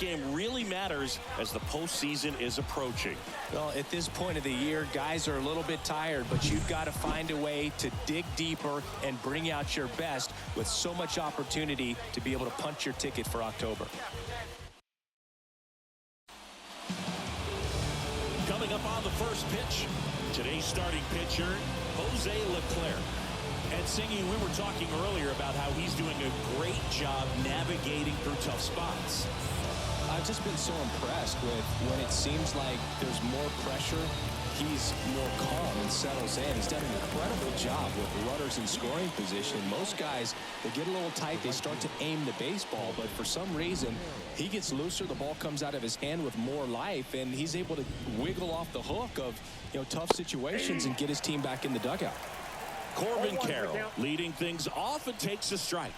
game really matters as the postseason is approaching. Well, at this point of the year, guys are a little bit tired, but you've got to find a way to dig deeper and bring out your best with so much opportunity to be able to punch your ticket for October. Coming up on the first pitch, today's starting pitcher, Jose Leclerc. And Singy, we were talking earlier about how he's doing a great job navigating through tough spots. I've just been so impressed with when it seems like there's more pressure, he's more calm and settles in. He's done an incredible job with runners in scoring position. Most guys, they get a little tight, they start to aim the baseball, but for some reason, he gets looser, the ball comes out of his hand with more life, and he's able to wiggle off the hook of, tough situations and get his team back in the dugout. Corbin Carroll leading things off and takes a strike.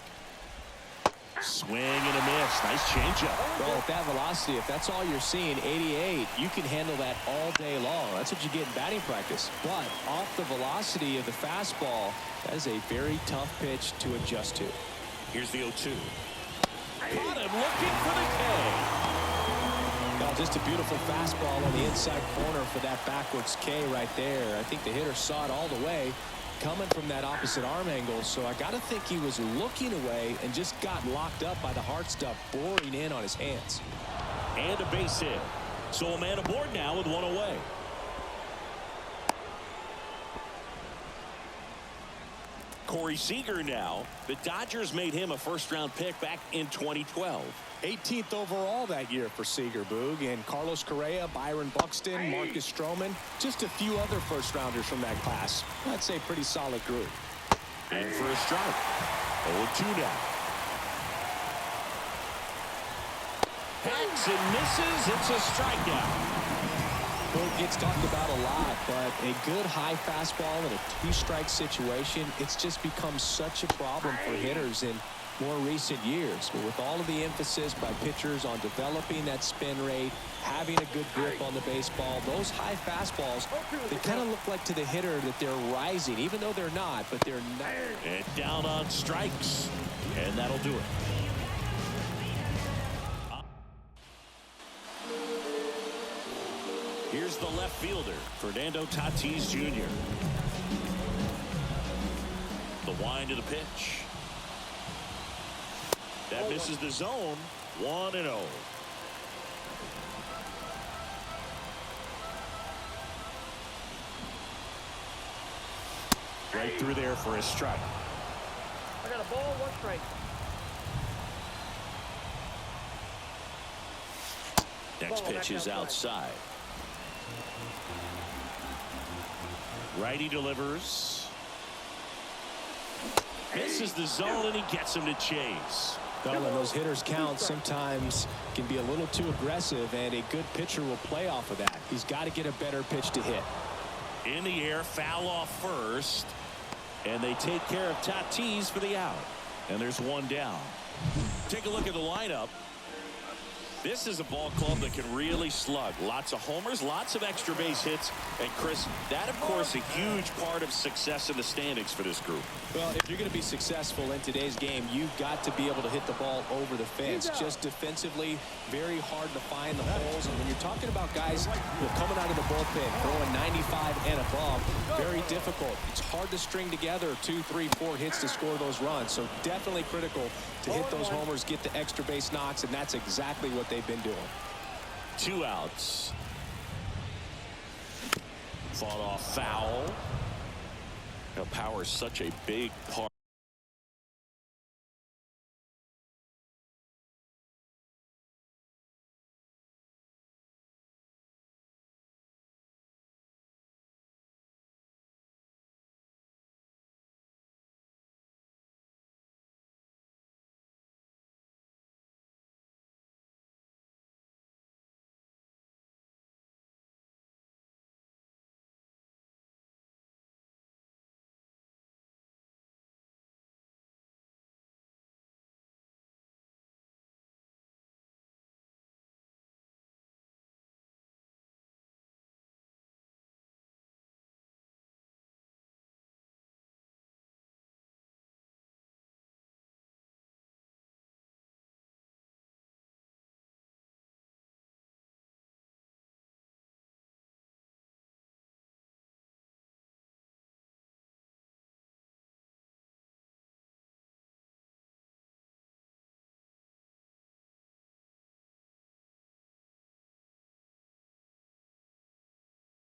Swing and a miss. Nice changeup. Well, at that velocity, if that's all you're seeing, 88, you can handle that all day long. That's what you get in batting practice. But off the velocity of the fastball, that is a very tough pitch to adjust to. Here's the 0-2. Got him looking for the K. Well, just a beautiful fastball on the inside corner for that backwards K right there. I think the hitter saw it all the way, coming from that opposite arm angle, so I got to think he was looking away and just got locked up by the hard stuff boring in on his hands. And a base hit. So a man aboard now with one away. Corey Seager now. The Dodgers made him a first-round pick back in 2012. 18th overall that year for Seager, Boog, and Carlos Correa, Byron Buxton, Marcus Stroman, just a few other first-rounders from that class. That's a pretty solid group. And for a strike. 0-2 now. Hacks and misses. It's a strikeout. Boog gets talked about a lot, but a good high fastball in a two-strike situation, it's just become such a problem for hitters in more recent years. But with all of the emphasis by pitchers on developing that spin rate, having a good grip on the baseball, those high fastballs, they kind of look like to the hitter that they're rising, even though they're not, but they're not. And down on strikes, and that'll do it. Here's the left fielder, Fernando Tatis Jr. The wind of the pitch. That misses the zone. 1-0. Right through there for a strike. I got a ball, 1 strike. Next pitch is outside. Righty delivers. Misses the zone, and he gets him to chase. Well, when those hitters count, sometimes can be a little too aggressive, and a good pitcher will play off of that. He's got to get a better pitch to hit. In the air, foul off first, and they take care of Tatis for the out. And there's one down. Take a look at the lineup. This is a ball club that can really slug. Lots of homers, lots of extra base hits. And, Chris, that, of course, a huge part of success in the standings for this group. Well, if you're going to be successful in today's game, you've got to be able to hit the ball over the fence. Just defensively, very hard to find the holes. And when you're talking about guys coming out of the bullpen, throwing 95 and above, very difficult. It's hard to string together 2, 3, 4 hits to score those runs. So definitely critical to hit those homers, get the extra base knocks, and that's exactly what they've been doing. 2 outs. Fought off foul. Power is such a big part.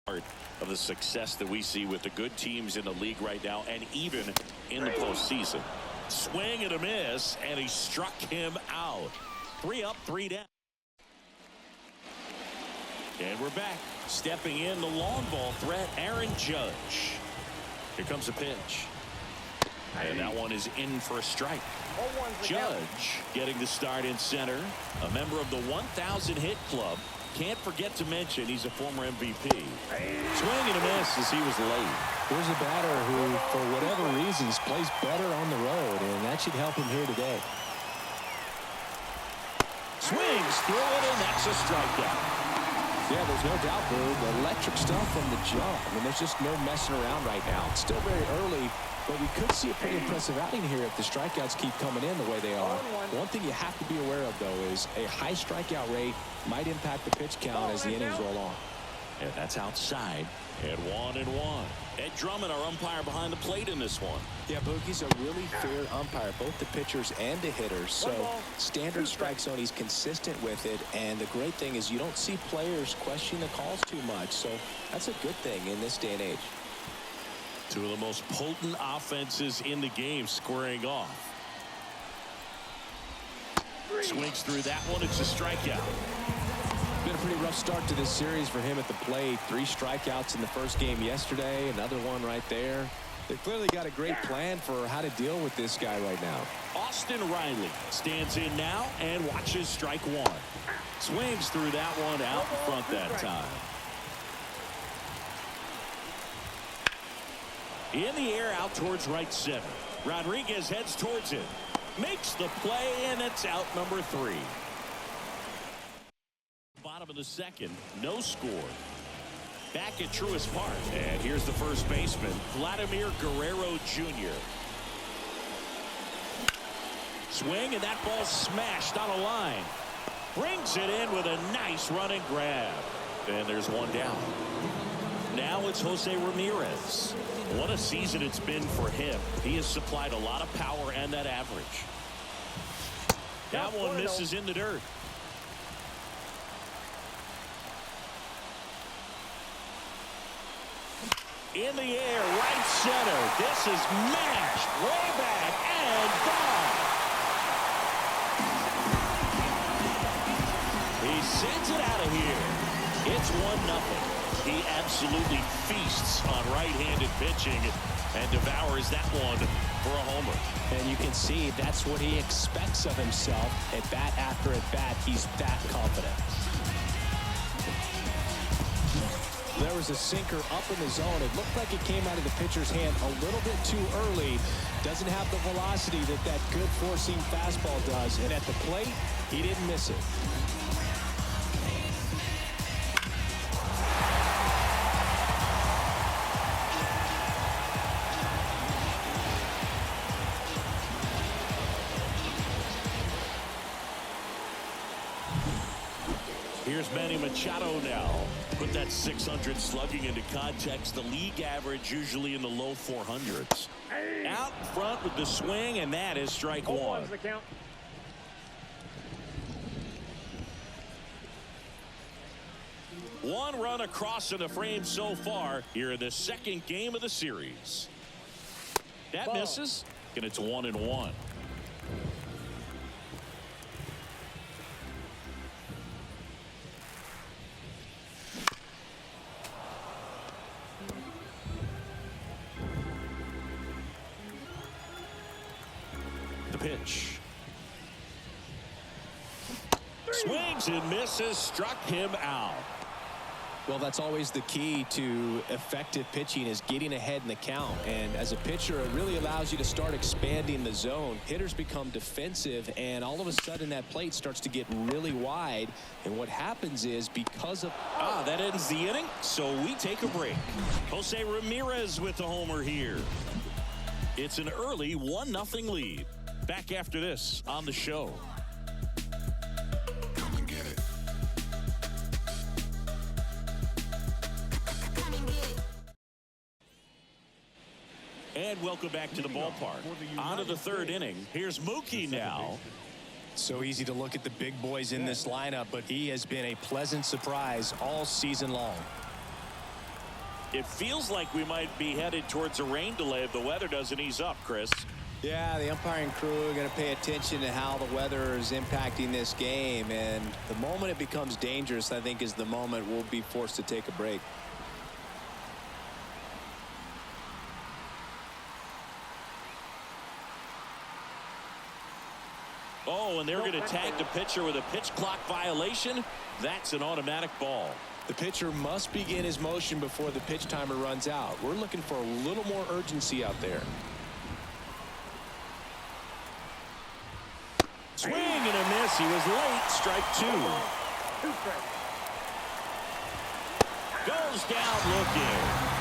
Part of the success that we see with the good teams in the league right now, and even in the postseason. Swing and a miss, and he struck him out. 3 up, 3 down. And we're back. Stepping in the long ball threat, Aaron Judge. Here comes a pitch. And that one is in for a strike. Judge getting the start in center. A member of the 1,000 hit club. Can't forget to mention he's a former MVP. Swing and a miss as he was late. Here's a batter who, for whatever reasons, plays better on the road, and that should help him here today. Swings through it, and that's a strikeout. Yeah, there's no doubt, Bird. Electric stuff from the jump. I mean, there's just no messing around right now. It's still very early, but we could see a pretty impressive outing here if the strikeouts keep coming in the way they are. One thing you have to be aware of, though, is a high strikeout rate might impact the pitch count as the innings roll on. And that's outside. And 1-1. Ed Drummond, our umpire behind the plate in this one. Yeah, Boogie's a really fair umpire, both the pitchers and the hitters. So standard strike zone, he's consistent with it. And the great thing is you don't see players question the calls too much. So that's a good thing in this day and age. Two of the most potent offenses in the game squaring off. Swings through that one. It's a strikeout. Been a pretty rough start to this series for him at the plate. 3 strikeouts in the first game yesterday. Another one right there. They've clearly got a great plan for how to deal with this guy right now. Austin Riley stands in now and watches strike 1. Swings through that one out in front that time. In the air out towards right center. Rodriguez heads towards it. Makes the play, and it's out number 3. Bottom of the second, no score. Back at Truist Park. And here's the first baseman, Vladimir Guerrero Jr. Swing, and that ball smashed on a line. Brings it in with a nice running grab. And there's one down. Now it's Jose Ramirez. What a season it's been for him. He has supplied a lot of power and that average. That one misses in the dirt. In the air, right center. This is mashed way back and gone. He sends it out of here. It's 1-0. He absolutely feasts on right-handed pitching and devours that one for a homer. And you can see that's what he expects of himself. At bat after at bat, he's that confident. There was a sinker up in the zone. It looked like it came out of the pitcher's hand a little bit too early. Doesn't have the velocity that good four-seam fastball does. And at the plate, he didn't miss it. Here's Manny Machado now. Put that 600 slugging into context. The league average usually in the low 400s. Out front with the swing, and that is strike 1. One run across in the frame so far here in the second game of the series. That misses, and it's 1-1. Pitch. Swings and misses, struck him out. Well, that's always the key to effective pitching, is getting ahead in the count. And as a pitcher, it really allows you to start expanding the zone. Hitters become defensive, and all of a sudden that plate starts to get really wide. And what happens is, because of... that ends the inning, so we take a break. Jose Ramirez with the homer here. It's an early 1-0 lead. Back after this on the show. Come and get it. And welcome back to the ballpark. On to the third inning. Here's Mookie now. So easy to look at the big boys in this lineup, but he has been a pleasant surprise all season long. It feels like we might be headed towards a rain delay if the weather doesn't ease up, Chris. Yeah, the umpiring crew are going to pay attention to how the weather is impacting this game. And the moment it becomes dangerous, I think, is the moment we'll be forced to take a break. Oh, and they're going to tag the pitcher with a pitch clock violation. That's an automatic ball. The pitcher must begin his motion before the pitch timer runs out. We're looking for a little more urgency out there. Swing and a miss. He was late. Strike two. Goes down looking.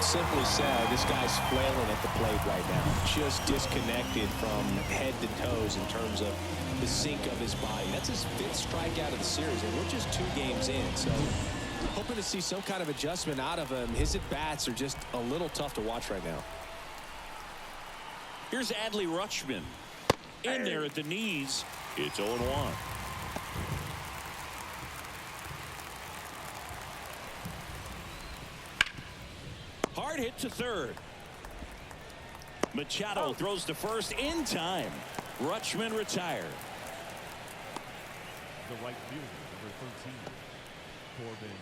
Simply said, this guy's flailing at the plate right now. Just disconnected from head to toes in terms of the sink of his body. That's his 5th strikeout of the series, and we're just 2 games in. So hoping to see some kind of adjustment out of him. His at-bats are just a little tough to watch right now. Here's Adley Rutschman. In there at the knees. It's 0-1. Hard hit to third. Machado throws to first in time. Rutschman retired. The right fielder, number 13, Corbin.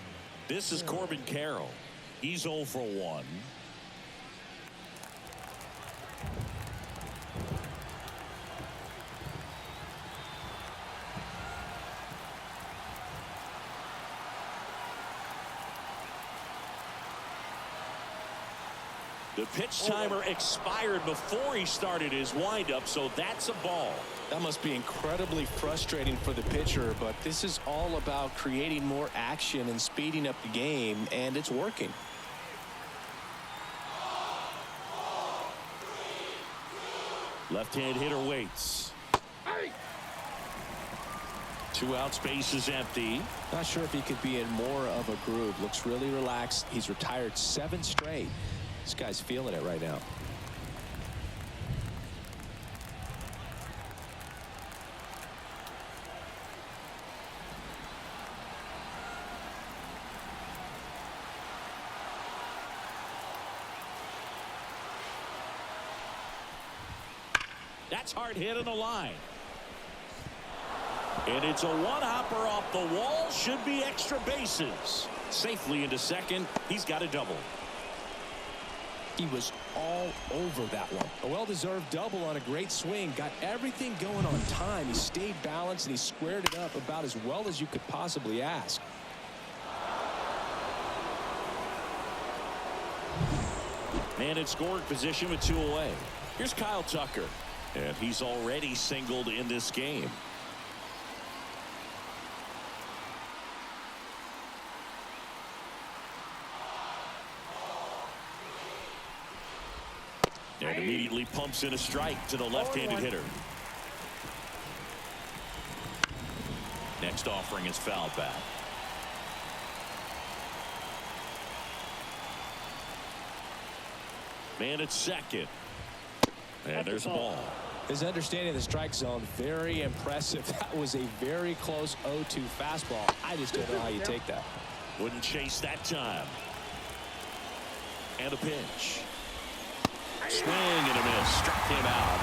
This is Corbin Carroll. He's 0 for 1. The pitch timer expired before he started his windup, so that's a ball. That must be incredibly frustrating for the pitcher, but this is all about creating more action and speeding up the game, and it's working. Left-hand hitter waits. 2 outs, base is empty. Not sure if he could be in more of a groove. Looks really relaxed. He's retired 7 straight. This guy's feeling it right now. That's hard hit on the line. And it's a one-hopper off the wall. Should be extra bases. Safely into second. He's got a double. He was all over that one. A well-deserved double on a great swing. Got everything going on time. He stayed balanced and he squared it up about as well as you could possibly ask. Man in scoring position with 2 away. Here's Kyle Tucker. And he's already singled in this game. And immediately pumps in a strike to the left-handed hitter. Next offering is fouled back. Man at second. And there's a ball. His understanding of the strike zone, very impressive. That was a very close 0-2 fastball. I just don't know how you take that. Wouldn't chase that time. And a pitch. Swing and a miss. Struck him out.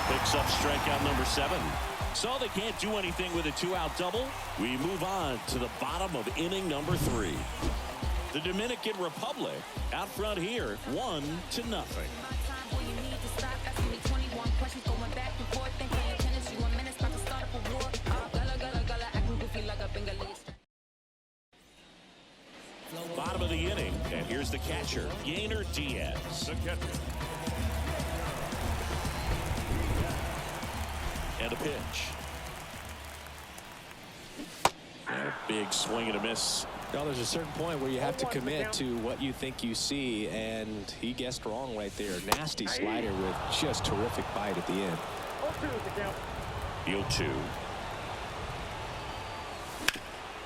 Picks up strikeout number 7. So they can't do anything with a 2-out double. We move on to the bottom of inning number 3. The Dominican Republic out front here, 1-0. Bottom of the inning, and here's the catcher, Yainer Diaz. The catcher. And a pitch. And a big swing and a miss. Now there's a certain point where you have to commit to what you think you see, and he guessed wrong right there. Nasty slider with just terrific bite at the end. 0-2.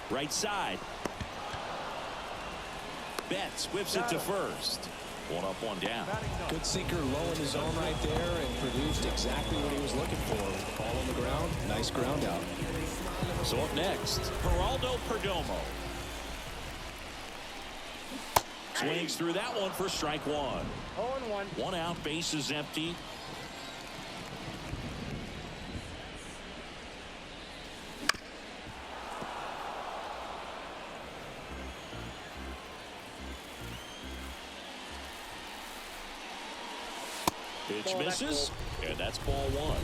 Right side. Betts whips it to first. 1 up, 1 down. Good sinker low in his zone right there and produced exactly what he was looking for. Ball on the ground. Nice ground out. So up next, Geraldo Perdomo. Swings through that one for strike one. 0-1. One out, base is empty. Pitch misses, and that's ball one.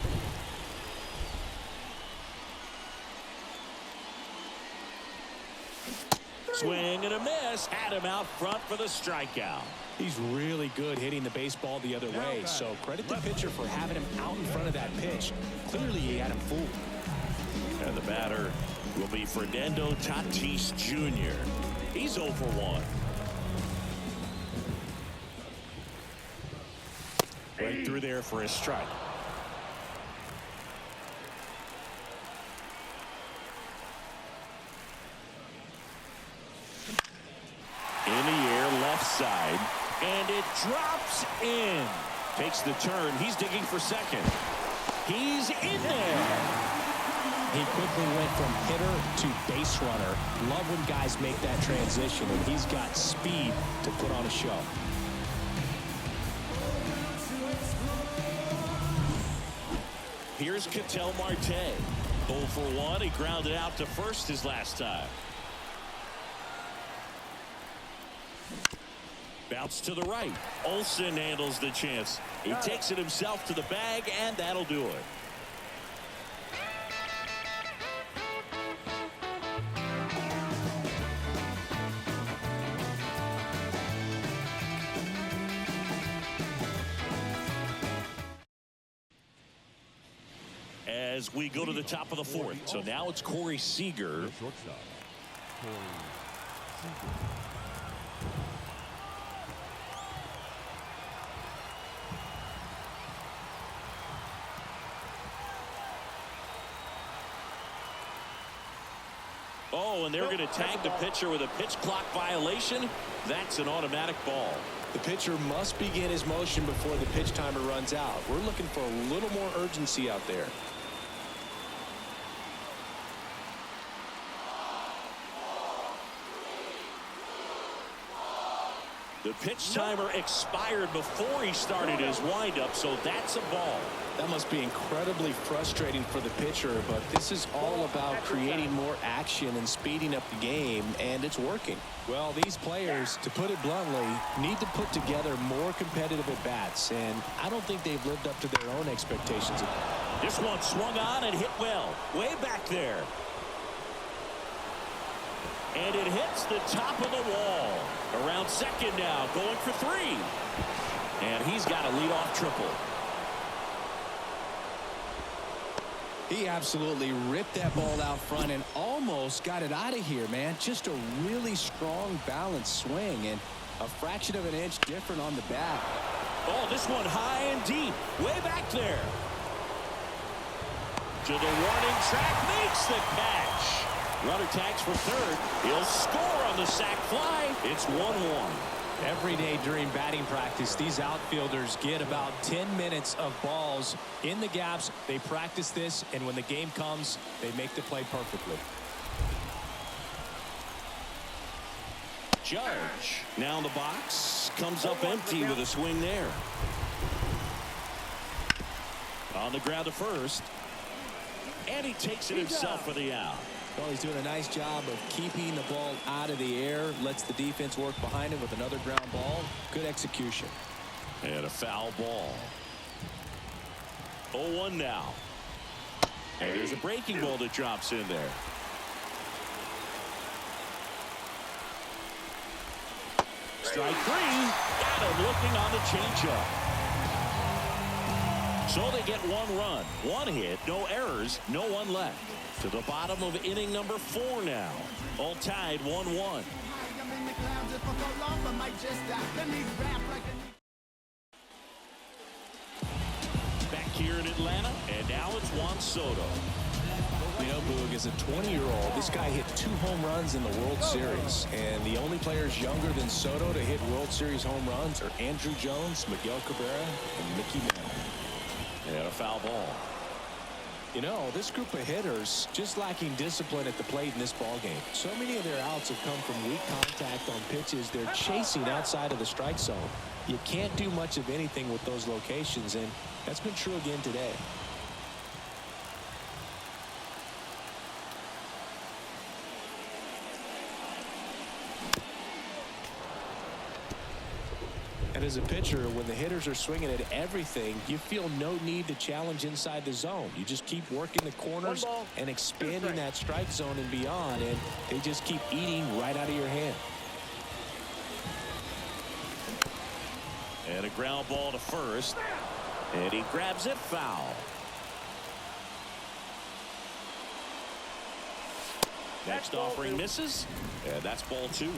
Swing and a miss. Had him out front for the strikeout. He's really good hitting the baseball the other way, so credit the pitcher for having him out in front of that pitch. Clearly, he had him fooled. And the batter will be Fernando Tatis Jr. He's 0 for 1. Right through there for a strike. In the air, left side, and it drops in. Takes the turn. He's digging for second. He's in there. He quickly went from hitter to base runner. Love when guys make that transition, and he's got speed to put on a show. Here's Ketel Marte. 0 for 1. He grounded out to first his last time. Bounce to the right. Olsen handles the chance. He takes it himself to the bag, and that'll do it. As we go to the top of the fourth. So now it's Corey Seager. Shortstop, Corey Seager. Oh, and they're going to tag the pitcher with a pitch clock violation. That's an automatic ball. The pitcher must begin his motion before the pitch timer runs out. We're looking for a little more urgency out there. The pitch timer expired before he started his windup, so that's a ball. That must be incredibly frustrating for the pitcher, but this is all about creating more action and speeding up the game, and it's working. Well, these players, to put it bluntly, need to put together more competitive at-bats, and I don't think they've lived up to their own expectations. This one swung on and hit well. Way back there. And it hits the top of the wall. Around second now, going for 3. And he's got a leadoff triple. He absolutely ripped that ball out front and almost got it out of here, man. Just a really strong, balanced swing, and a fraction of an inch different on the bat. Oh, this one high and deep. Way back there. To the warning track, makes the catch. Runner tags for third. He'll score on the sac fly. It's 1-1. Every day during batting practice, these outfielders get about 10 minutes of balls in the gaps. They practice this, and when the game comes, they make the play perfectly. Judge now in the box. Comes up empty with a swing there. On the ground to first. And he takes it himself for the out. Well, he's doing a nice job of keeping the ball out of the air. Lets the defense work behind him with another ground ball. Good execution. And a foul ball. 0-1 now. And there's a breaking ball that drops in there. Strike 3. Got him looking on the changeup. So they get 1 run, 1 hit, no errors, no one left. To the bottom of inning number 4 now. All tied 1-1. Back here in Atlanta, and now it's Juan Soto. You know, Boog, as a 20-year-old, this guy hit 2 home runs in the World Series. And the only players younger than Soto to hit World Series home runs are Andrew Jones, Miguel Cabrera, and Mickey Mantle. And a foul ball. You know, this group of hitters just lacking discipline at the plate in this ballgame. So many of their outs have come from weak contact on pitches they're chasing outside of the strike zone. You can't do much of anything with those locations, and that's been true again today. And as a pitcher, when the hitters are swinging at everything, you feel no need to challenge inside the zone. You just keep working the corners and expanding that strike zone and beyond, and they just keep eating right out of your hand. And a ground ball to first, and he grabs it foul. Next offering misses, and that's ball 2.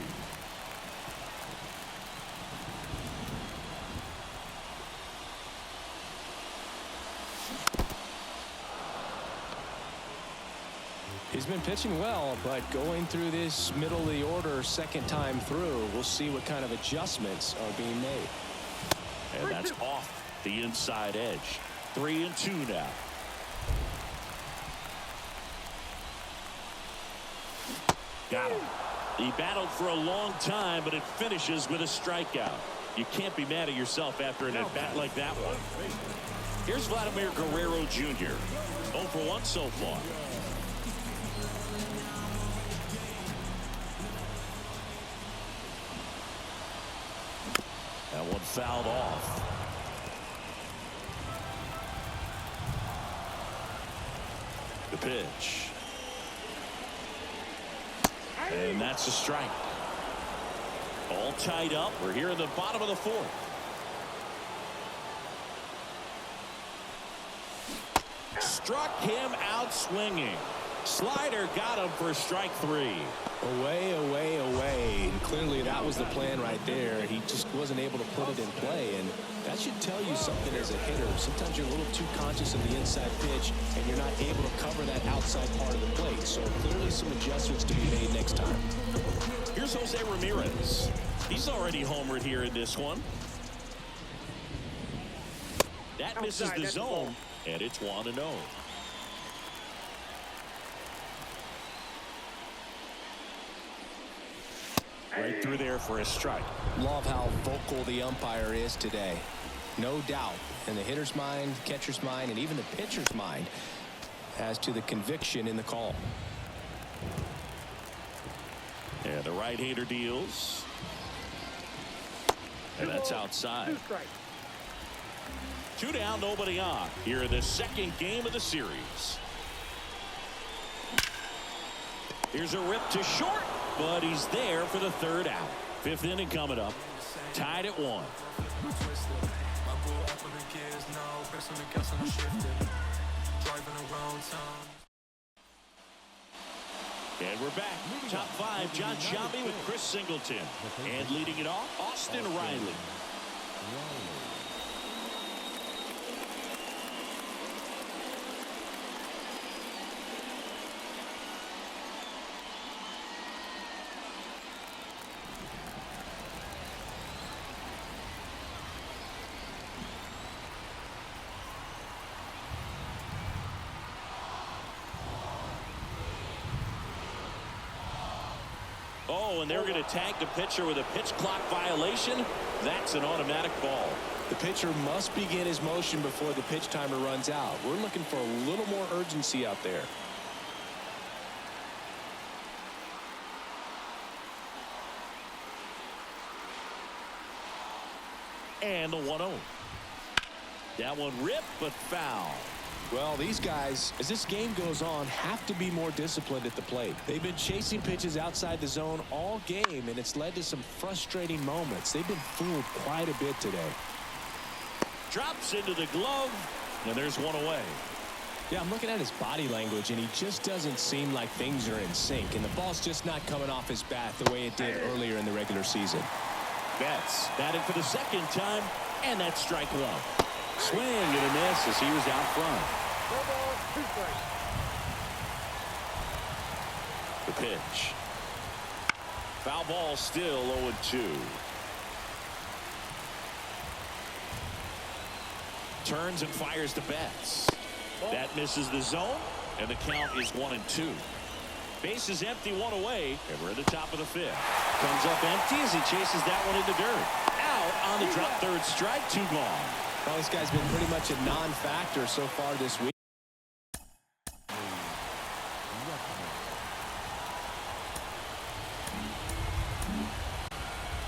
He's been pitching well, but going through this middle of the order second time through, we'll see what kind of adjustments are being made. And that's off the inside edge. 3-2 now. Got him. He battled for a long time, but it finishes with a strikeout. You can't be mad at yourself after an at-bat like that one. Here's Vladimir Guerrero Jr. 0 for 1 so far. That one fouled off. The pitch. And that's a strike. All tied up. We're here in the bottom of the 4th. Struck him out swinging. Slider got him for strike 3. Away, away, away. And clearly that was the plan right there. He just wasn't able to put it in play, and that should tell you something as a hitter. Sometimes you're a little too conscious of the inside pitch, and you're not able to cover that outside part of the plate. So clearly some adjustments to be made next time. Here's Jose Ramirez. He's already homered here in this one. That misses the zone, and it's 1-0. Right through there for a strike. Love how vocal the umpire is today. No doubt in the hitter's mind, catcher's mind, and even the pitcher's mind as to the conviction in the call. And the right-hander deals. And that's outside. 2 down, nobody on here in the second game of the series. Here's a rip to short, but he's there for the 3rd out. 5th inning coming up. Tied at 1. And we're back. Top 5, John Sciambi with Chris Singleton. And leading it off, Austin Riley. Oh, and they're going to tag the pitcher with a pitch clock violation. That's an automatic ball. The pitcher must begin his motion before the pitch timer runs out. We're looking for a little more urgency out there. And the 1-0. That one ripped, but foul. Well, these guys, as this game goes on, have to be more disciplined at the plate. They've been chasing pitches outside the zone all game, and it's led to some frustrating moments. They've been fooled quite a bit today. Drops into the glove, and there's one away. Yeah, I'm looking at his body language, and he just doesn't seem like things are in sync, and the ball's just not coming off his bat the way it did earlier in the regular season. Betts batting for the 2nd time, and that's strike 1. Swing and a miss as he was out front. The pitch. Foul ball, still 0-2. Turns and fires to Betts. That misses the zone, and the count is 1-2. Base is empty, one away, and we're at the top of the fifth. Comes up empty as he chases that one in the dirt. Out on the drop, third strike, 2 gone. Well, this guy's been pretty much a non-factor so far this week.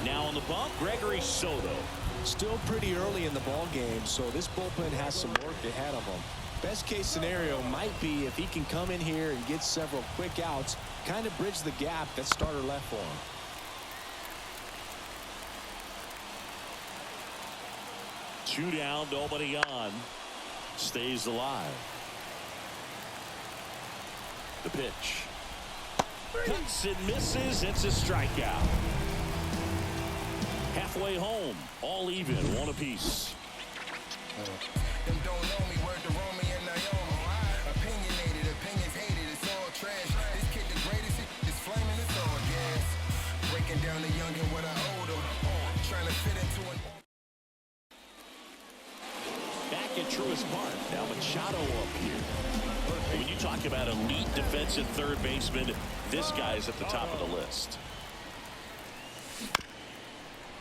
Now on the bump, Gregory Soto. Still pretty early in the ball game, so this bullpen has some work ahead of him. Best case scenario might be if he can come in here and get several quick outs, kind of bridge the gap that starter left for him. Two down, nobody on. Stays alive. The pitch. Cuts and misses. It's a strikeout. Halfway home, all even, one apiece. Them don't know me, word to Romy and Naomi. Opinionated, opinions hated, it's all trash. This kid the greatest, it's flaming, it's all gas. Breaking down the young and what I owed him. Trying to fit into an... Back at Truist Park, now Machado up here. When you talk about elite defensive third baseman, this guy's at the top of the list.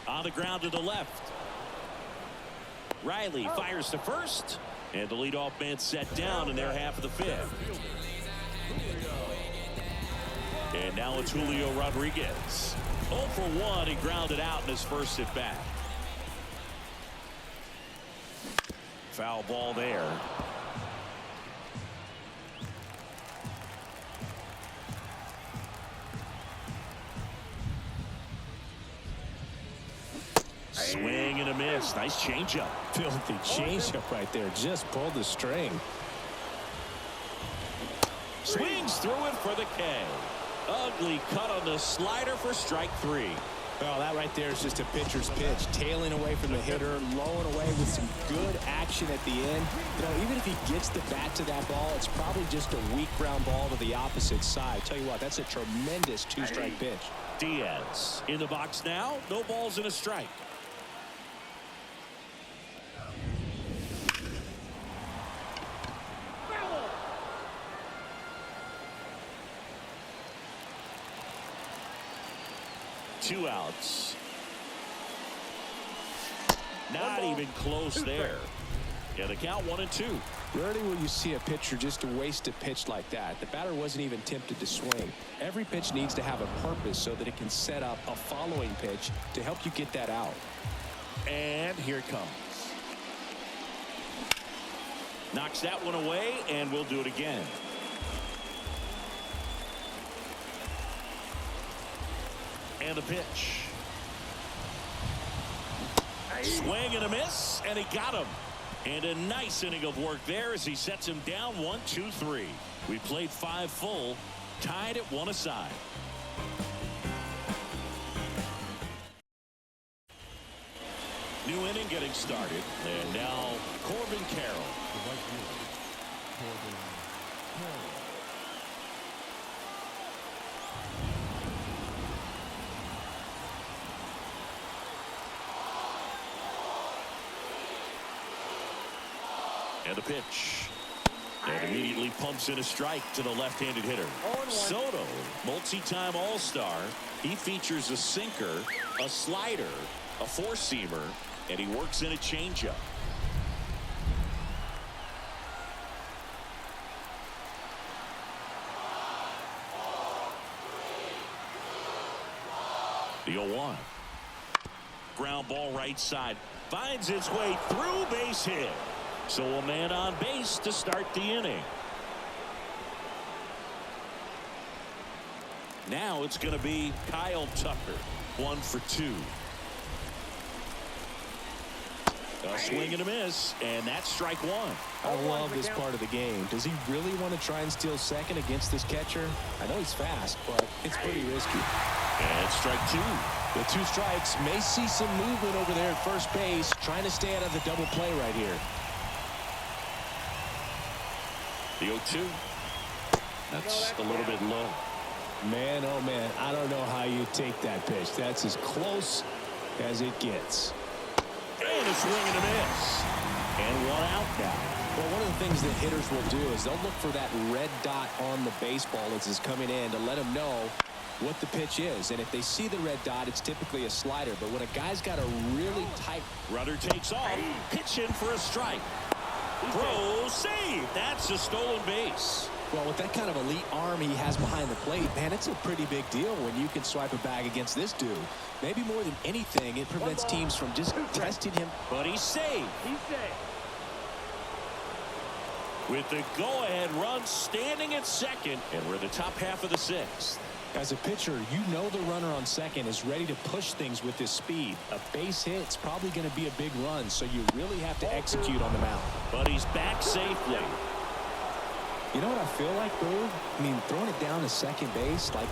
On the ground to the left. Riley fires to first, and the leadoff man set down in their half of the fifth. And now it's Julio Rodriguez. 0 for 1, he grounded out in his first at bat. Foul ball there. Swing and a miss. Nice changeup. Filthy changeup right there. Just pulled the string. Swings through it for the K. Ugly cut on the slider for strike 3. Well, that right there is just a pitcher's pitch. Tailing away from the hitter, lowing away with some good action at the end. You know, even if he gets the bat to that ball, it's probably just a weak ground ball to the opposite side. Tell you what, that's a tremendous 2-strike pitch. Diaz in the box now. No balls and a strike. Two outs. Not even close there. Yeah, the count 1-2. Rarely will you see a pitcher just waste a pitch like that. The batter wasn't even tempted to swing. Every pitch needs to have a purpose so that it can set up a following pitch to help you get that out. And here it comes. Knocks that one away, and we'll do it again. And the pitch. Swing and a miss, and he got him. And a nice inning of work there as he sets him down 1-2-3. We played 5 full, tied at 1 aside. New inning getting started, and now Corbin Carroll. And a pitch. And immediately pumps in a strike to the left-handed hitter. Soto, multi-time All-Star. He features a sinker, a slider, a four-seamer, and he works in a changeup. The 0-1. Ground ball right side. Finds its way through, base hit. So a man on base to start the inning. Now it's going to be Kyle Tucker. 1 for 2. A swing and a miss, and that's strike 1. I love this part of the game. Does he really want to try and steal second against this catcher? I know he's fast, but it's pretty risky. And strike 2. The 2 strikes. May see some movement over there at first base, trying to stay out of the double play right here. The 0-2. That's a little bit low. Man, oh man, I don't know how you take that pitch. That's as close as it gets. And a swing and a miss. And 1 out now. Well, one of the things that hitters will do is they'll look for that red dot on the baseball as it's coming in to let them know what the pitch is. And if they see the red dot, it's typically a slider. But when a guy's got a really tight... Runner takes off. Pitch in for a strike. Throw, save. That's a stolen base. Well, with that kind of elite arm he has behind the plate, man, it's a pretty big deal when you can swipe a bag against this dude. Maybe more than anything, it prevents teams from just testing him. But he's safe. He's safe. With the go-ahead run standing at second, and we're in the top half of the sixth. As a pitcher, you know the runner on second is ready to push things with his speed. A base hit's probably going to be a big run, so you really have to execute on the mound. But he's back safely. You know what I feel like, Boo? I mean, throwing it down to second base, like,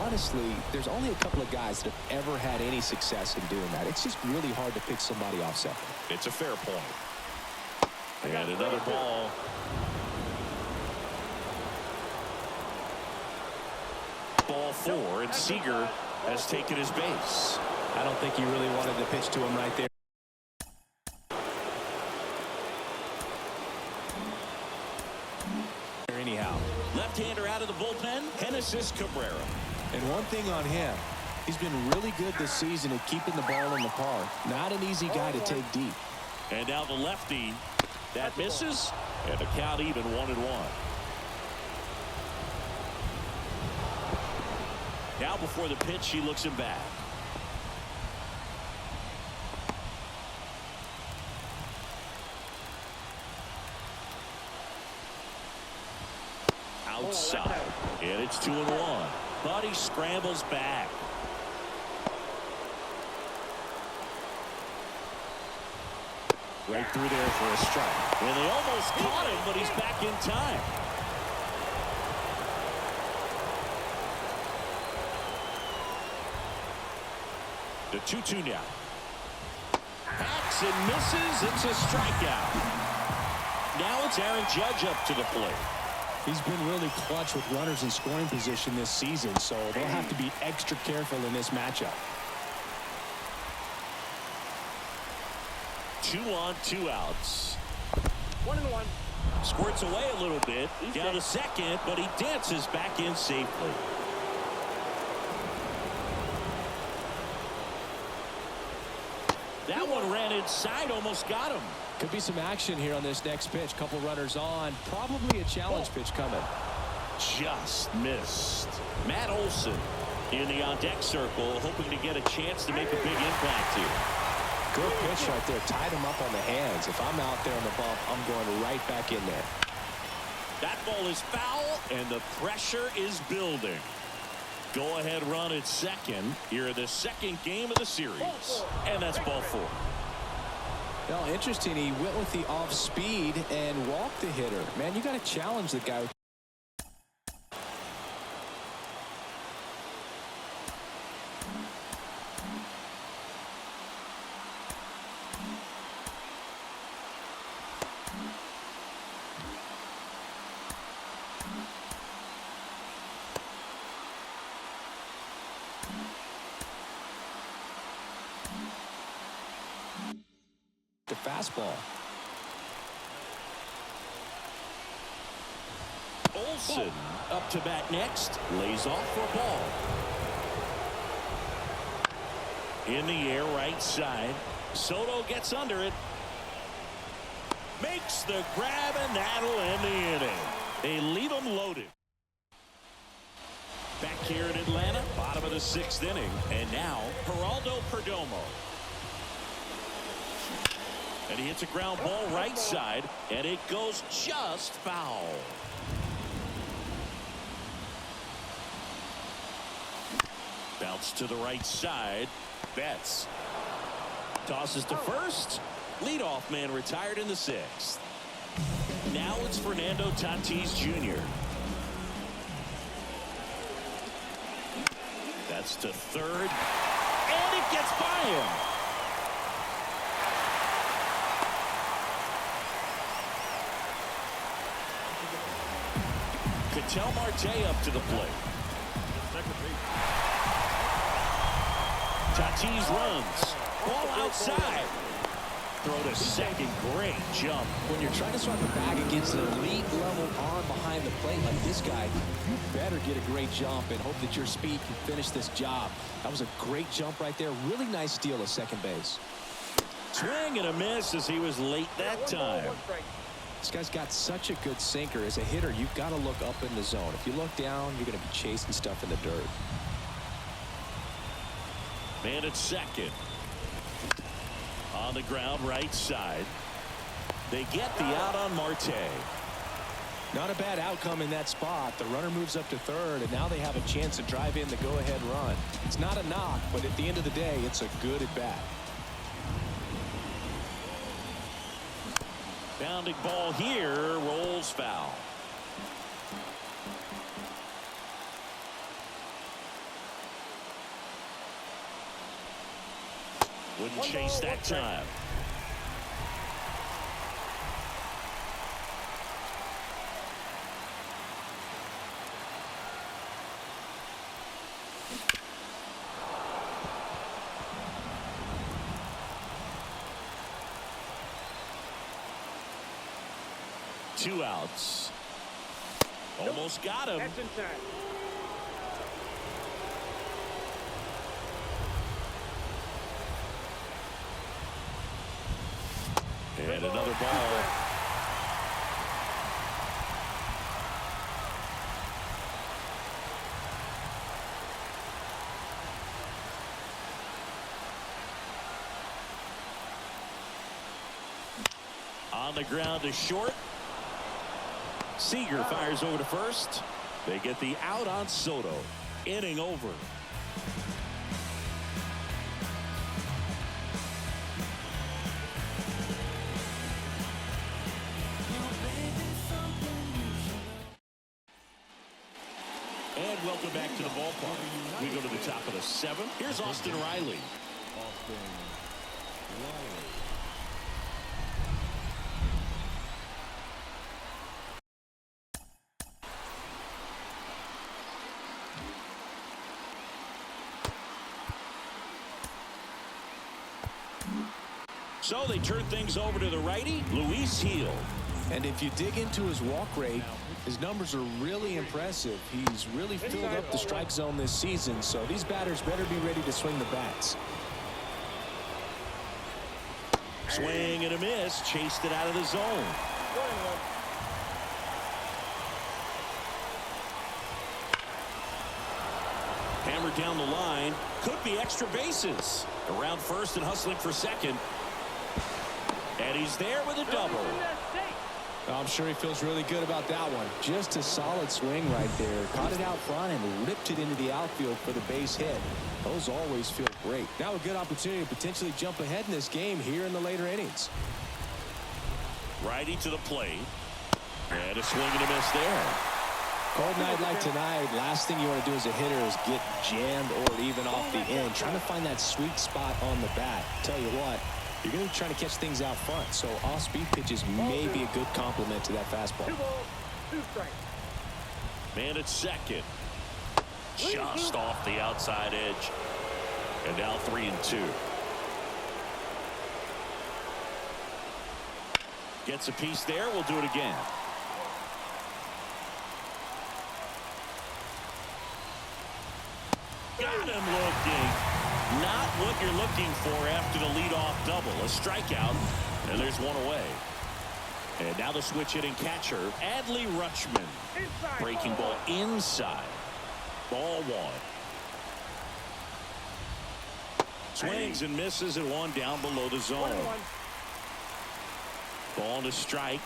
honestly, there's only a couple of guys that have ever had any success in doing that. It's just really hard to pick somebody off second. It's a fair point. And another ball. Ball 4, and Seager has taken his base. I don't think he really wanted to pitch to him right there. Anyhow, Left-hander out of the bullpen, Genesis Cabrera. and one thing on him, he's been really good this season at keeping the ball in the park. Not an easy guy to take deep. And now the lefty. That misses, and the count even 1-1. Now before the pitch, he looks him back. Outside, and it's 2-1. But he scrambles back. Right through there for a strike. And they almost caught him, but he's back in time. The 2-2 now. Hacks and misses. It's a strikeout. Now it's Aaron Judge up to the plate. He's been really clutch with runners in scoring position this season, so they'll have to be extra careful in this matchup. 2 on, 2 outs. 1-1. Squirts away a little bit. Down to second, but he dances back in safely. That one ran inside, almost got him. Could be some action here on this next pitch. Couple runners on. Probably a challenge pitch coming. Just missed. Matt Olson in the on-deck circle, hoping to get a chance to make a big impact here. Good pitch right there. Tied him up on the hands. If I'm out there on the bump, I'm going right back in there. That ball is foul, and the pressure is building. Go-ahead run at second here in the second game of the series. And that's ball 4. Now, interesting, he went with the off speed and walked the hitter. Man, you got to challenge the guy. The fastball. Olson up to bat next. Lays off for a ball. In the air, right side. Soto gets under it. Makes the grab, and that'll end the inning. They leave them loaded. Back here in Atlanta, bottom of the 6th inning. And now, Geraldo Perdomo. And he hits a ground ball right side, and it goes just foul. Bounce to the right side. Betts tosses to first. Leadoff man retired in the 6th. Now it's Fernando Tatis Jr. That's to third, and it gets by him. Ketel Marte up to the plate. Tatis runs. Ball outside. throw to second. Great jump. When you're trying to swat the bag against an elite level arm behind the plate like this guy, you better get a great jump and hope that your speed can finish this job. That was a great jump right there. Really nice steal at second base. Swing and a miss as he was late that time. This guy's got such a good sinker. As a hitter, you've got to look up in the zone. If you look down, you're going to be chasing stuff in the dirt. Man at second. On the ground, right side. They get the out on Marte. Not a bad outcome in that spot. The runner moves up to third, and now they have a chance to drive in the go-ahead run. It's not a knock, but at the end of the day, it's a good at-bat. Bounding ball here, rolls foul. Wouldn't chase that time. Two outs. Almost got him. That's inside. And another ball. On the ground to short. Seager fires over to first. They get the out on Soto. Inning over. And welcome back to the ballpark. We go to the top of the seventh. Here's Austin Riley. So they turn things over to the righty, Luis Gil. And if you dig into his walk rate, his numbers are really impressive. He's really filled up the strike zone this season, so these batters better be ready to swing the bats. Swing and a miss, chased it out of the zone. Hammered down the line, could be extra bases. Around first and hustling for second. And he's there with a double. I'm sure he feels really good about that one. Just a solid swing right there. Caught it out front and ripped it into the outfield for the base hit. Those always feel great. Now a good opportunity to potentially jump ahead in this game here in the later innings. Righty to the plate. And a swing and a miss there. Cold night like tonight, last thing you want to do as a hitter is get jammed or even off the end. Trying to find that sweet spot on the bat. Tell you what, you're going to be trying to catch things out front, so off-speed pitches may be a good complement to that fastball. 2 balls, 2 strikes. Man at second. Just off the outside edge. And now 3-2. Gets a piece there. We'll do it again. Got him looking. Not what you're looking for after the leadoff double. A strikeout, and there's one away. And now the switch hitting catcher, Adley Rutschman. Inside. Breaking ball inside. Ball one. Swings and misses and one down below the zone. 1-1. Ball to strike.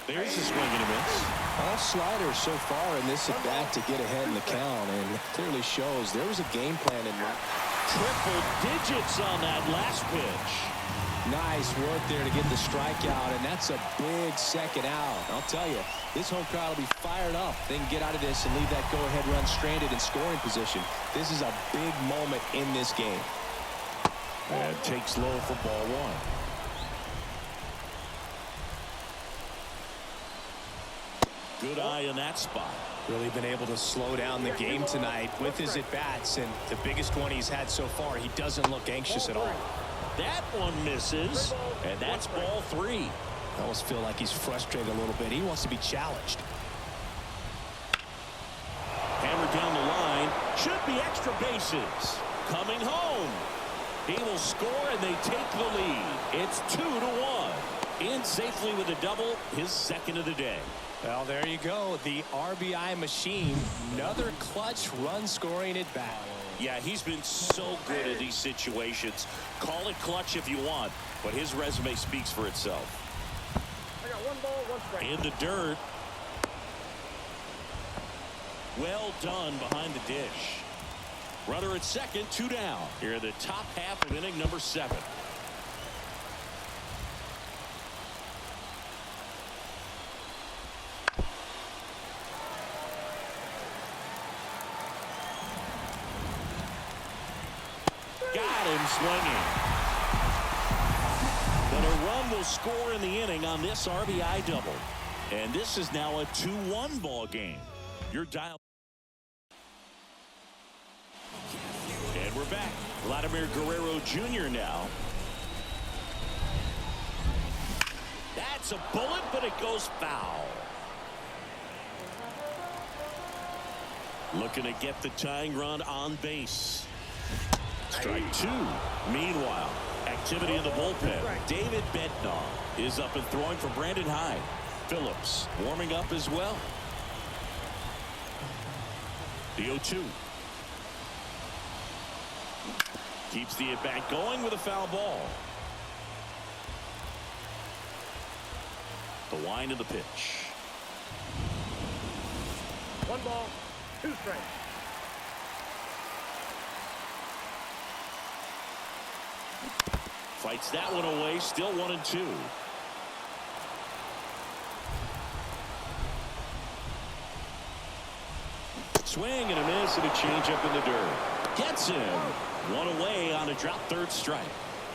There's a swing and a miss. All sliders so far in this at-bat to get ahead in the count, and it clearly shows there was a game plan in mind. Triple digits on that last pitch. Nice work there to get the strikeout, and that's a big second out. I'll tell you, this home crowd will be fired up. They can get out of this and leave that go-ahead run stranded in scoring position. This is a big moment in this game. And takes low for ball one. Good eye in that spot. Really been able to slow down the game tonight with his at-bats, and the biggest one he's had so far, he doesn't look anxious at all. That one misses, and that's ball 3. I almost feel like he's frustrated a little bit. He wants to be challenged. Hammered down the line. Should be extra bases. Coming home. He will score, and they take the lead. It's 2-1. In safely with a double, his second of the day. Well, there you go. The RBI machine. Another clutch run scoring at bat. Yeah, he's been so good in these situations. Call it clutch if you want, but his resume speaks for itself. I got 1 ball, 1 strike. In the dirt. Well done behind the dish. Runner at second, 2 down. Here in the top half of inning number 7. Got him swinging. But a run will score in the inning on this RBI double. And this is now a 2-1 ball game. Your dial. And we're back. Vladimir Guerrero Jr. now. That's a bullet, but it goes foul. Looking to get the tying run on base. Strike 2. Meanwhile, activity in the bullpen. David Bednar is up and throwing for Brandon Hyde. Phillips warming up as well. The 0-2. Keeps the at-bat going with a foul ball. The wind of the pitch. 1 ball, 2 strikes. Fights that one away. Still 1-2. Swing and a miss and a changeup in the dirt. Gets him. 1 away on a drop third strike.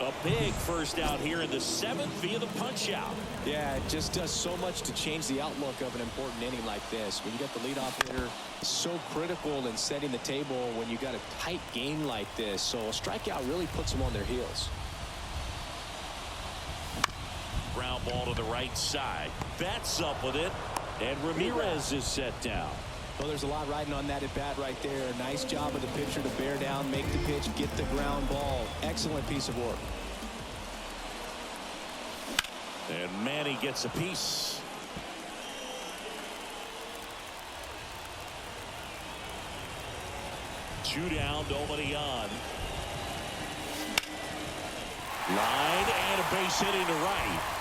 A big first out here in the 7th via the punch out. Yeah, it just does so much to change the outlook of an important inning like this. When you got the leadoff hitter, so critical in setting the table when you got a tight game like this. So a strikeout really puts them on their heels. Ground ball to the right side. Bats up with it. And Ramirez is set down. Well, there's a lot riding on that at bat right there. Nice job of the pitcher to bear down, make the pitch, get the ground ball. Excellent piece of work. And Manny gets a piece. Two down, nobody on. Line and a base hit into right.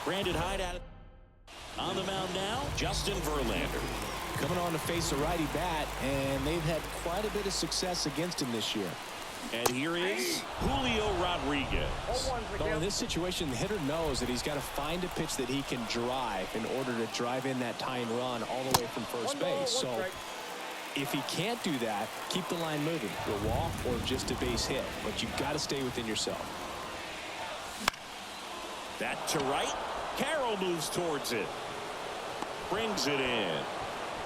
Brandon Hyde at it. On the mound now, Justin Verlander. Coming on to face a righty bat, and they've had quite a bit of success against him this year. And here is Julio Rodriguez. Well, in this situation, the hitter knows that he's got to find a pitch that he can drive in order to drive in that tying run all the way from first base. So if he can't do that, keep the line moving. A walk or just a base hit. But you've got to stay within yourself. That to right. Carroll moves towards it. Brings it in.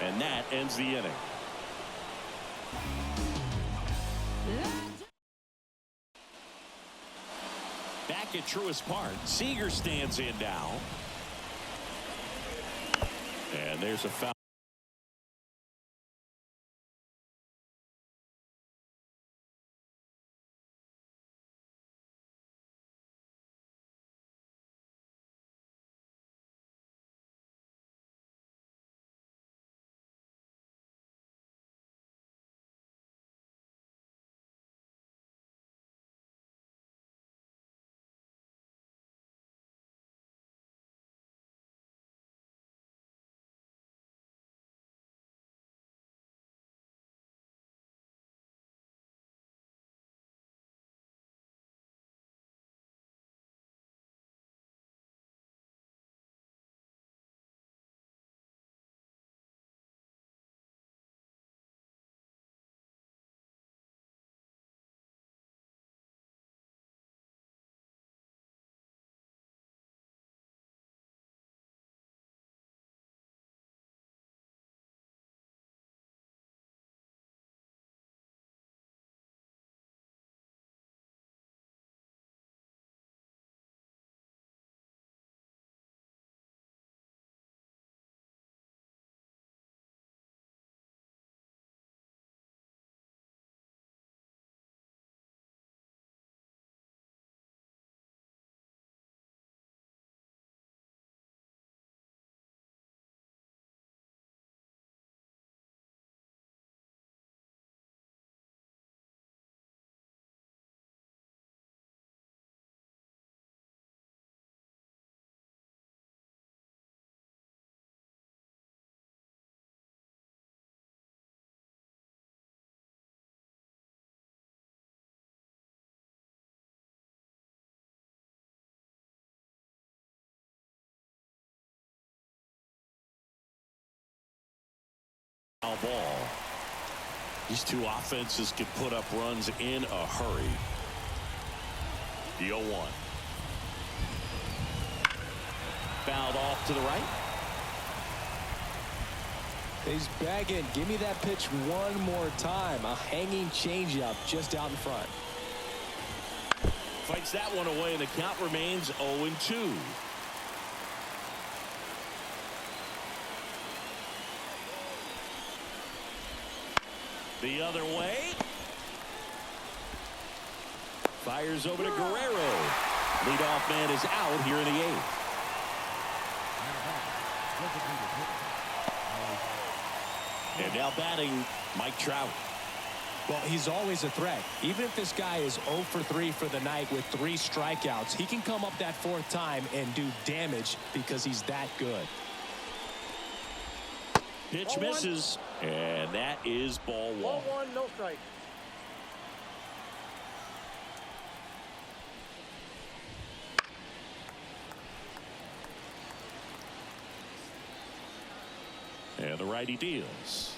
And that ends the inning. Back at Truist Park, Seager stands in now. And there's a foul. Foul ball. These two offenses can put up runs in a hurry. The 0-1. Fouled off to the right. He's begging, give me that pitch one more time. A hanging changeup just out in front. Fights that one away, and the count remains 0-2. The other way. Fires over to Guerrero. Leadoff man is out here in the 8th. And now batting Mike Trout. Well, he's always a threat. Even if this guy is 0 for 3 for the night with 3 strikeouts, he can come up that 4th time and do damage because he's that good. Pitch misses, and that is ball 1. Ball 1, no strike. And the righty deals.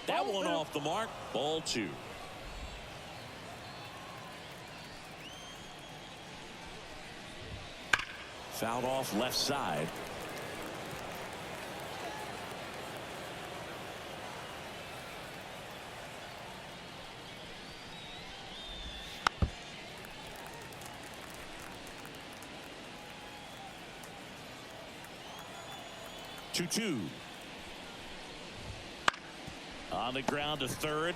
That one off the mark. Ball 2. Fouled off left side. Two. On the ground to third.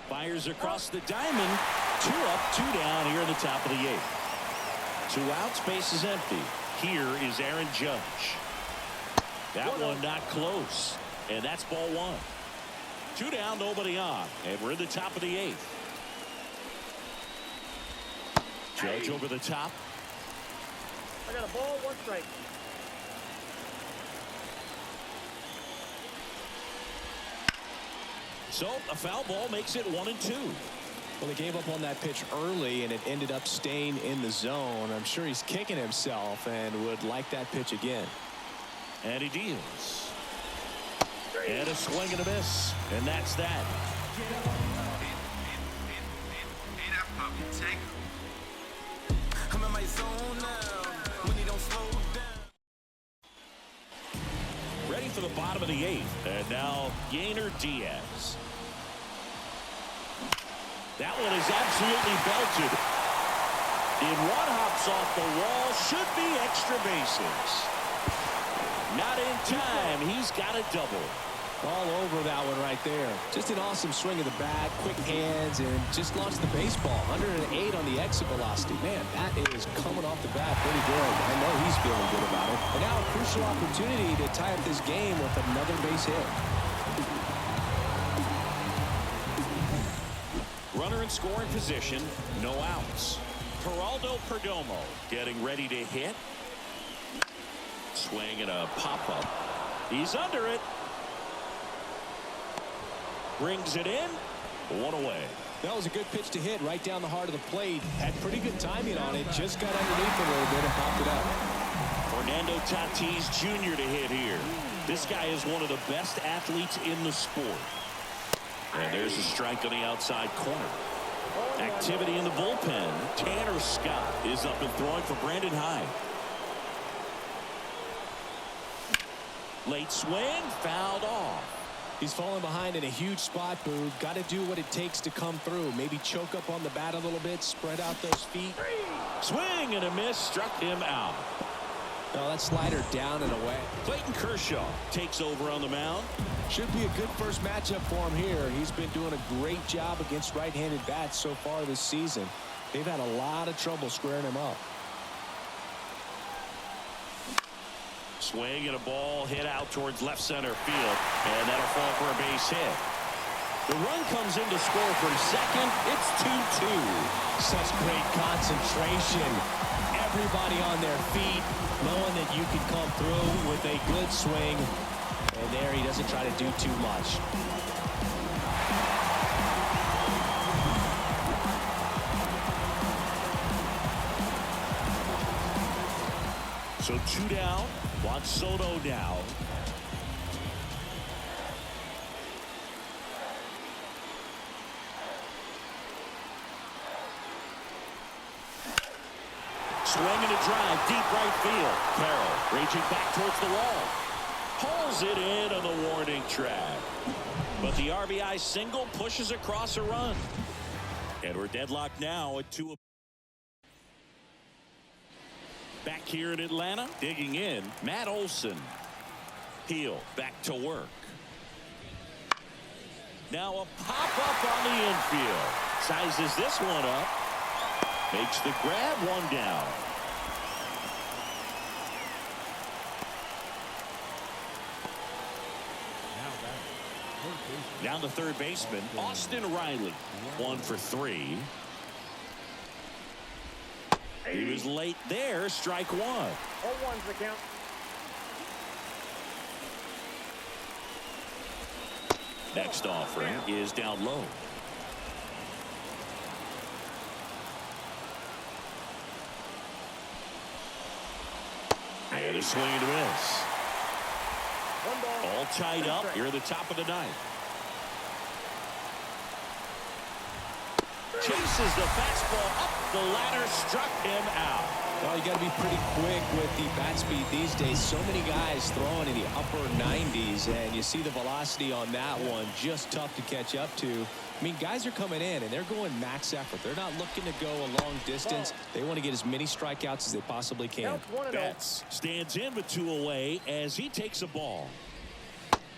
Fires across the diamond. 2 up, 2 down here in the top of the 8th. 2 outs, base is empty. Here is Aaron Judge. That one not close. And that's ball 1. 2 down, nobody on. And we're in the top of the 8th. Judge over the top. I got a ball, 1 strike. So a foul ball makes it 1-2. Well, he gave up on that pitch early, and it ended up staying in the zone. I'm sure he's kicking himself and would like that pitch again. And he deals. And a swing and a miss. And that's that. I'm in my zone now. When he don't slow down. Ready for the bottom of the 8th. And now Yainer Diaz. That one is absolutely belted. In one hops off the wall. Should be extra bases. Not in time. He's got a double. All over that one right there. Just an awesome swing of the bat, quick hands, and just launched the baseball. 108 on the exit velocity. Man, that is coming off the bat pretty good. I know he's feeling good about it. And now a crucial opportunity to tie up this game with another base hit. Runner in scoring position, no outs. Geraldo Perdomo getting ready to hit. Swing and a pop-up. He's under it. Brings it in. 1 away. That was a good pitch to hit right down the heart of the plate. Had pretty good timing on it. Just got underneath a little bit and popped it up. Fernando Tatis Jr. to hit here. This guy is one of the best athletes in the sport. And there's a strike on the outside corner. Activity in the bullpen. Tanner Scott is up and throwing for Brandon Hyde. Late swing, fouled off. He's falling behind in a huge spot, Boo. Got to do what it takes to come through. Maybe choke up on the bat a little bit, spread out those feet. Swing and a miss, struck him out. Oh, that slider down and away. Clayton Kershaw takes over on the mound. Should be a good first matchup for him here. He's been doing a great job against right-handed bats so far this season. They've had a lot of trouble squaring him up. Swing and a ball hit out towards left center field, and that'll fall for a base hit. The run comes in to score from second. It's 2-2. Such great concentration. Everybody on their feet, knowing that you can come through with a good swing. And there he doesn't try to do too much. So 2 down. Juan Soto now. swing and a drive deep right field. Carroll reaching back towards the wall. Pulls it in on the warning track. But the RBI single pushes across a run. And we're deadlocked now at 2. Back here in Atlanta, digging in, Matt Olson. Peel back to work. Now a pop-up on the infield. Sizes this one up. Makes the grab, one down. Down to third baseman, Austin Riley. 1 for 3. He was late there, strike 1. 0-1's the count. Next offering is down low. And a swing and a miss. 1 ball. All tied up here at the top of the ninth. Chases the fastball up the ladder, struck him out. Well, you got to be pretty quick with the bat speed these days. So many guys throwing in the upper 90s, and you see the velocity on that one. Just tough to catch up to. I mean, guys are coming in, and they're going max effort. They're not looking to go a long distance. They want to get as many strikeouts as they possibly can. Betts stands in with 2 away as he takes a ball.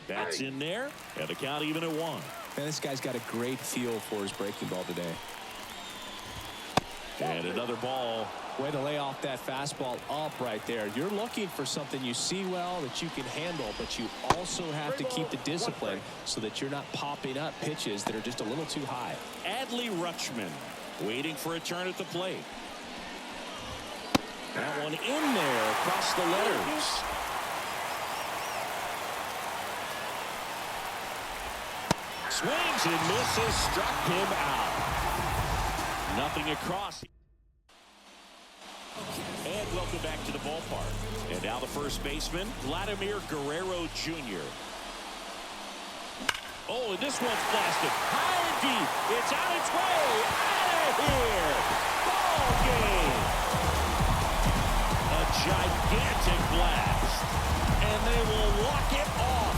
That's in there, and the count even at 1. Man, this guy's got a great feel for his breaking ball today. And another ball. Way to lay off that fastball up right there. You're looking for something you see well that you can handle, but you also have to keep the discipline so that you're not popping up pitches that are just a little too high. Adley Rutschman waiting for a turn at the plate. That one in there across the letters. Swings and misses, struck him out. Nothing across. And welcome back to the ballpark. And now the first baseman, Vladimir Guerrero Jr. Oh, and this one's blasted high and deep. It's on its way. Out of here. Ball game. A gigantic blast. And they will walk it off.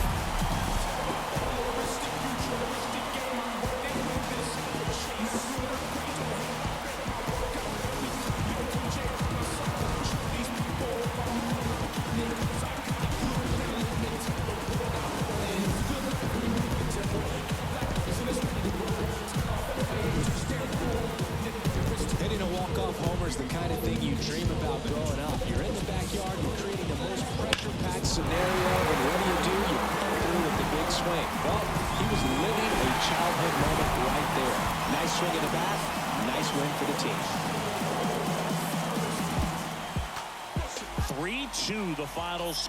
Hitting a walk-off homer is the kind of thing you dream about growing up. You're in the backyard, you're creating the most pressure-packed scenario, and what do? You come through with the big swing. Well, he was living a childhood moment right there. Nice swing of the bat, nice win for the team. 3-2 the final score.